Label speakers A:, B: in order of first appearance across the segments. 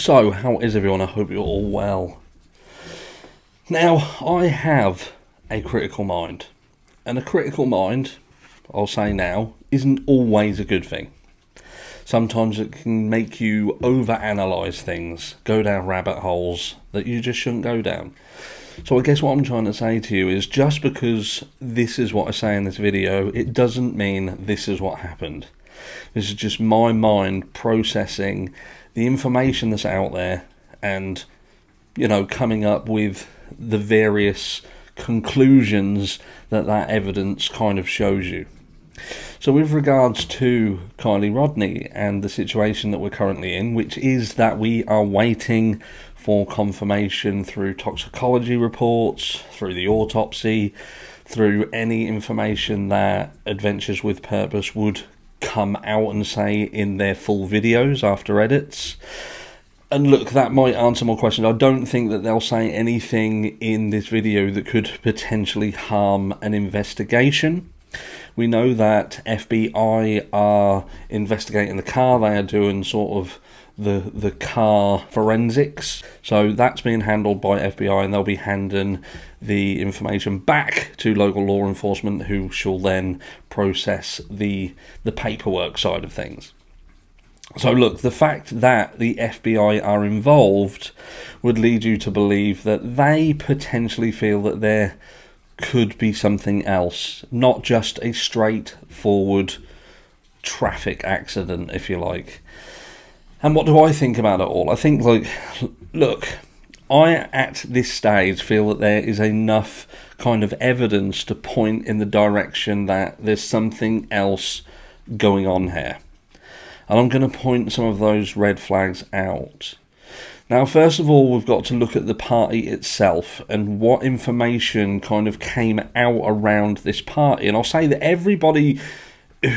A: So, how is everyone? I hope you're all well. Now, I have a critical mind. And a critical mind, I'll say now, isn't always a good thing. Sometimes it can make you overanalyze things, go down rabbit holes that you just shouldn't go down. So I guess what I'm trying to say to you is just because this is what I say in this video, it doesn't mean this is what happened. This is just my mind processing the information that's out there and, coming up with the various conclusions that evidence kind of shows you. So with regards to Kiely Rodni and the situation that we're currently in, which is that we are waiting for confirmation through toxicology reports, through the autopsy, through any information that Adventures with Purpose would come out and say in their full videos after edits. And look, that might answer more questions. I don't think that they'll say anything in this video that could potentially harm an investigation. We know that FBI are investigating the car. They are doing sort of the car forensics. So that's being handled by FBI, and they'll be handing the information back to local law enforcement, who shall then process the paperwork side of things. So look, the fact that the FBI are involved would lead you to believe that they potentially feel that there could be something else, not just a straightforward traffic accident, if you like. And what do I think about it all? I think, look, I at this stage feel that there is enough kind of evidence to point in the direction that there's something else going on here. And I'm going to point some of those red flags out. Now, first of all, we've got to look at the party itself and what information kind of came out around this party. And I'll say that everybody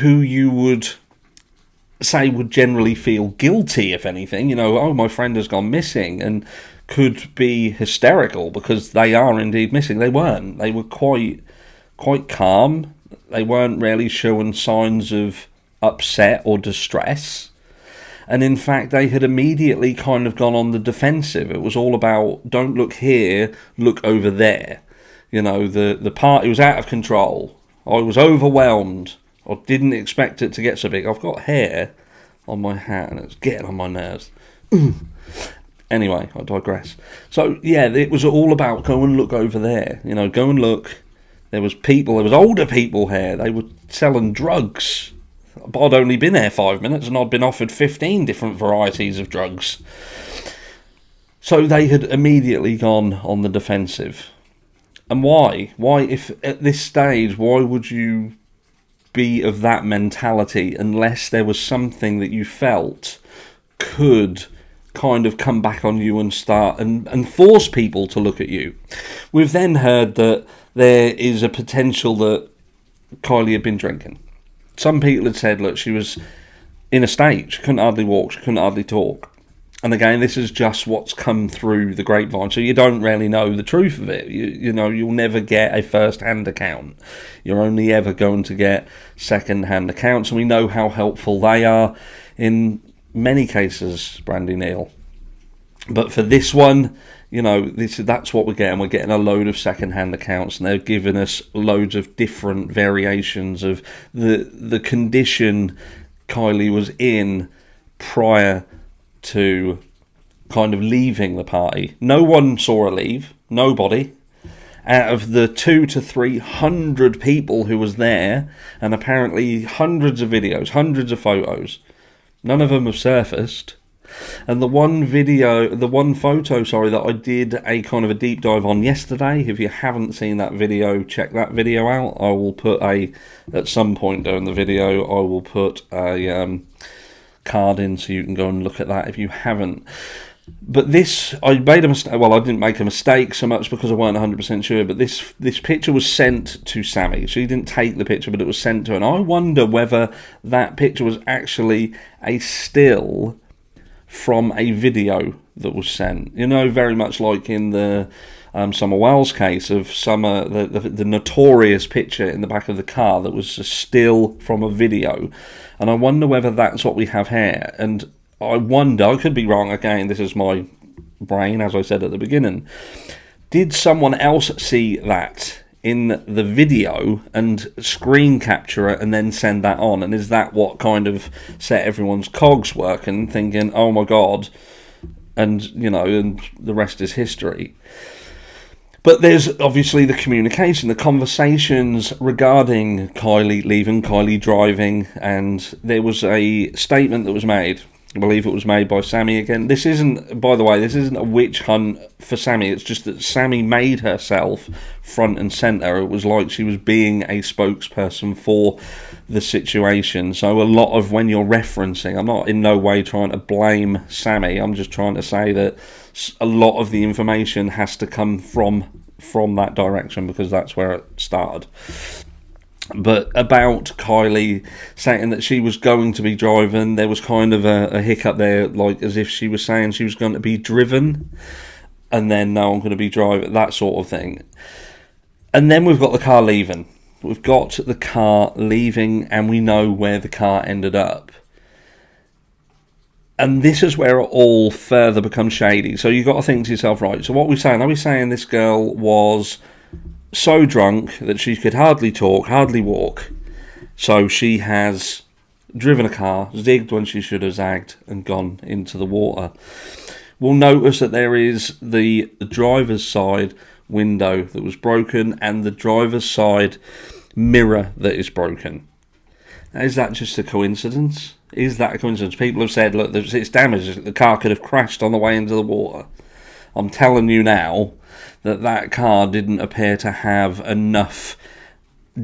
A: who you would say would generally feel guilty, if anything, oh, my friend has gone missing, and could be hysterical because they are indeed missing. They weren't. They were quite calm. They weren't really showing signs of upset or distress. And in fact, they had immediately kind of gone on the defensive. It was all about, don't look here, look over there. The party was out of control. I was overwhelmed. I didn't expect it to get so big. I've got hair on my hat and it's getting on my nerves. Anyway, I digress. So, yeah, it was all about go and look over there. Go and look. There was older people here. They were selling drugs. But I'd only been there 5 minutes and I'd been offered 15 different varieties of drugs. So they had immediately gone on the defensive. And why? Why, if at this stage, why would you be of that mentality unless there was something that you felt could kind of come back on you and start and force people to look at you? We've then heard that there is a potential that Kiely had been drinking. Some people had said, look, she was in a state. She couldn't hardly walk. She couldn't hardly talk. And again, this is just what's come through the grapevine. So you don't really know the truth of it. You'll never get a first-hand account. You're only ever going to get second-hand accounts. And we know how helpful they are in many cases, Brandy Neal. But for this one, that's what we're getting. We're getting a load of second-hand accounts, and they're giving us loads of different variations of the condition Kiely was in prior to kind of leaving the party. No one saw her leave. Nobody. Out of the 200 to 300 people who was there, and apparently hundreds of videos, hundreds of photos, none of them have surfaced. And the one photo, that I did a kind of a deep dive on yesterday, if you haven't seen that video, check that video out. I will put at some point during the video, I will put a card in so you can go and look at that if you haven't. But this, I made a mistake. Well, I didn't make a mistake so much because I weren't 100% sure, but this picture was sent to Sammy. She didn't take the picture, but it was sent to her. And I wonder whether that picture was actually a still from a video that was sent. Very much like in the Summer Wells case of Summer, the notorious picture in the back of the car that was a still from a video. And I wonder whether that's what we have here. And I wonder, I could be wrong again, this is my brain, as I said at the beginning. Did someone else see that in the video and screen capture it and then send that on? And is that what kind of set everyone's cogs working, thinking, oh my God, and, and the rest is history? But there's obviously the communication, the conversations regarding Kiely leaving, Kiely driving, and there was a statement that was made. I believe it was made by Sammy again. This isn't, by the way, this isn't a witch hunt for Sammy. It's just that Sammy made herself front and centre. It was like she was being a spokesperson for the situation. So a lot of when you're referencing, I'm not in no way trying to blame Sammy. I'm just trying to say that a lot of the information has to come from that direction because that's where it started. But about Kiely saying that she was going to be driving, there was kind of a hiccup there, like as if she was saying she was going to be driven, and then no, I'm going to be driving, that sort of thing. And then we've got the car leaving. We've got the car leaving, and we know where the car ended up. And this is where it all further becomes shady. So you've got to think to yourself, right, so what are we saying? Are we saying this girl was so drunk that she could hardly talk, hardly walk, so she has driven a car, zigged when she should have zagged, and gone into the water? We'll notice that there is the driver's side window that was broken and the driver's side mirror that is broken. Is that just a coincidence? Is that a coincidence? People have said, look, it's damaged. The car could have crashed on the way into the water. I'm telling you now that car didn't appear to have enough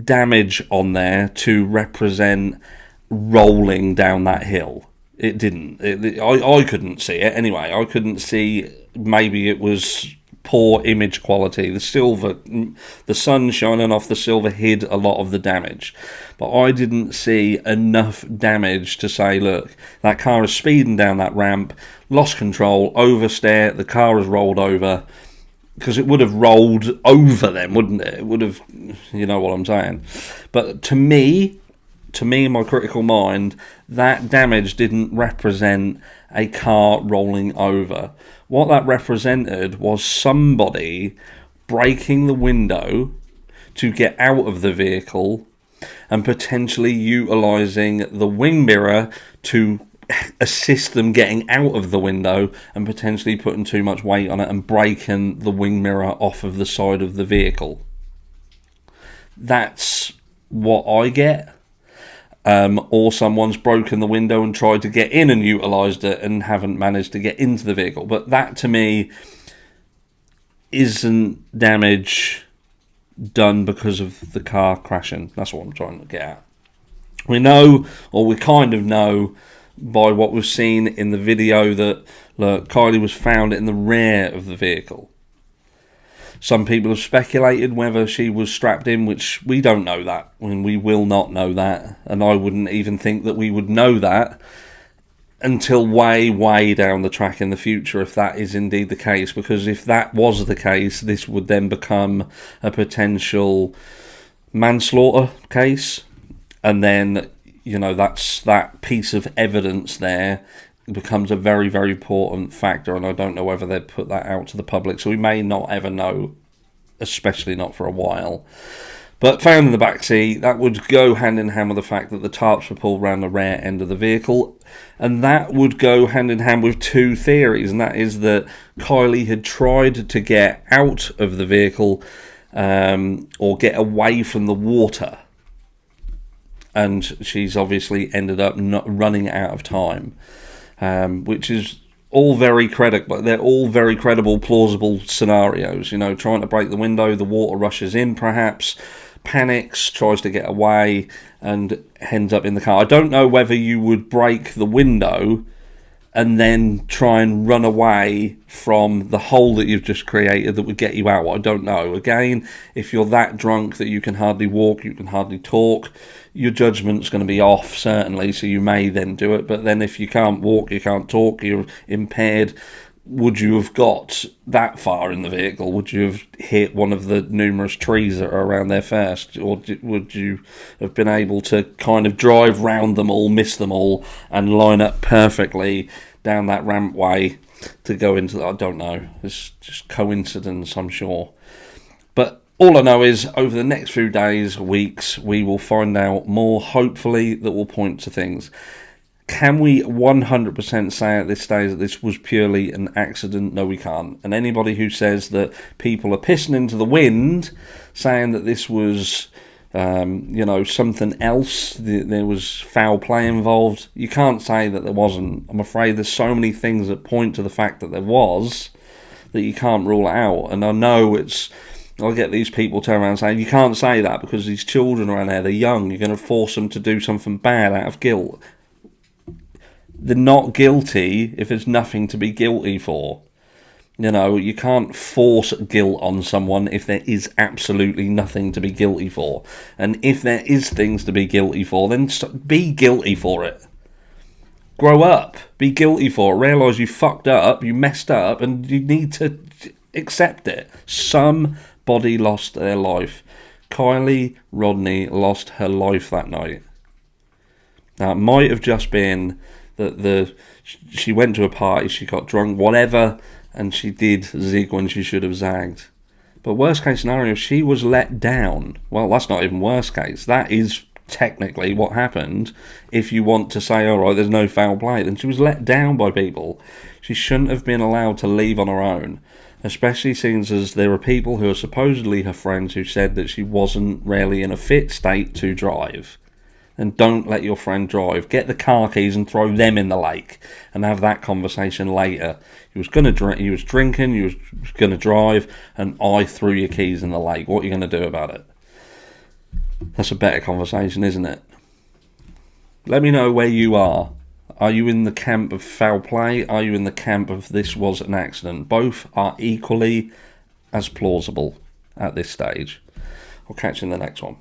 A: damage on there to represent rolling down that hill. It didn't. I couldn't see it anyway. I couldn't see. Maybe it was poor image quality. The sun shining off the silver hid a lot of the damage. But I didn't see enough damage to say, look, that car is speeding down that ramp, lost control, oversteer, the car has rolled over. Because it would have rolled over them, wouldn't it? It would have, you know what I'm saying. But to me, in my critical mind, that damage didn't represent a car rolling over. What that represented was somebody breaking the window to get out of the vehicle and potentially utilising the wing mirror to assist them getting out of the window and potentially putting too much weight on it and breaking the wing mirror off of the side of the vehicle. That's what I get. Or someone's broken the window and tried to get in and utilised it and haven't managed to get into the vehicle. But that to me isn't damage done because of the car crashing. That's what I'm trying to get at. We know, or we kind of know, by what we've seen in the video that, look, Kiely was found in the rear of the vehicle. Some people have speculated whether she was strapped in, which we don't know that, and we will not know that, and I wouldn't even think that we would know that until way, way down the track in the future, if that is indeed the case, because if that was the case, this would then become a potential manslaughter case, and then that's that piece of evidence there becomes a very, very important factor, and I don't know whether they'd put that out to the public, so we may not ever know, especially not for a while. But found in the backseat, that would go hand in hand with the fact that the tarps were pulled around the rear end of the vehicle, and that would go hand in hand with two theories, and that is that Kiely had tried to get out of the vehicle or get away from the water, and she's obviously ended up not running out of time, which is all very credible. They're all very credible, plausible scenarios. Trying to break the window, the water rushes in, perhaps panics, tries to get away, and ends up in the car. I don't know whether you would break the window and then try and run away from the hole that you've just created that would get you out. I don't know. Again, if you're that drunk that you can hardly walk, you can hardly talk, your judgment's going to be off, certainly, so you may then do it. But then if you can't walk, you can't talk, you're impaired, would you have got that far in the vehicle? Would you have hit one of the numerous trees that are around there first? Or would you have been able to kind of drive round them all, miss them all, and line up perfectly down that rampway to go into, I don't know, it's just coincidence, I'm sure. But all I know is over the next few days, weeks, we will find out more, hopefully, that will point to things. Can we 100% say at this stage that this was purely an accident? No, we can't. And anybody who says that people are pissing into the wind, saying that this was, something else, there was foul play involved, you can't say that there wasn't. I'm afraid there's so many things that point to the fact that there was, that you can't rule it out. And I know I'll get these people turn around saying, you can't say that because these children around there, they're young, you're going to force them to do something bad out of guilt. They're not guilty if there's nothing to be guilty for. You can't force guilt on someone if there is absolutely nothing to be guilty for. And if there is things to be guilty for, then be guilty for it. Grow up. Be guilty for it. Realise you fucked up, you messed up, and you need to accept it. Somebody lost their life. Kiely Rodni lost her life that night. Now, it might have just been that she went to a party, she got drunk, whatever, and she did zig when she should have zagged. But worst case scenario, she was let down. Well, that's not even worst case. That is technically what happened. If you want to say, all right, there's no foul play, then she was let down by people. She shouldn't have been allowed to leave on her own, especially since as there are people who are supposedly her friends who said that she wasn't really in a fit state to drive. And don't let your friend drive. Get the car keys and throw them in the lake and have that conversation later. He was going to drink, he was drinking, he was going to drive, and I threw your keys in the lake. What are you going to do about it? That's a better conversation, isn't it? Let me know where you are. Are you in the camp of foul play? Are you in the camp of this was an accident? Both are equally as plausible at this stage. I'll catch you in the next one.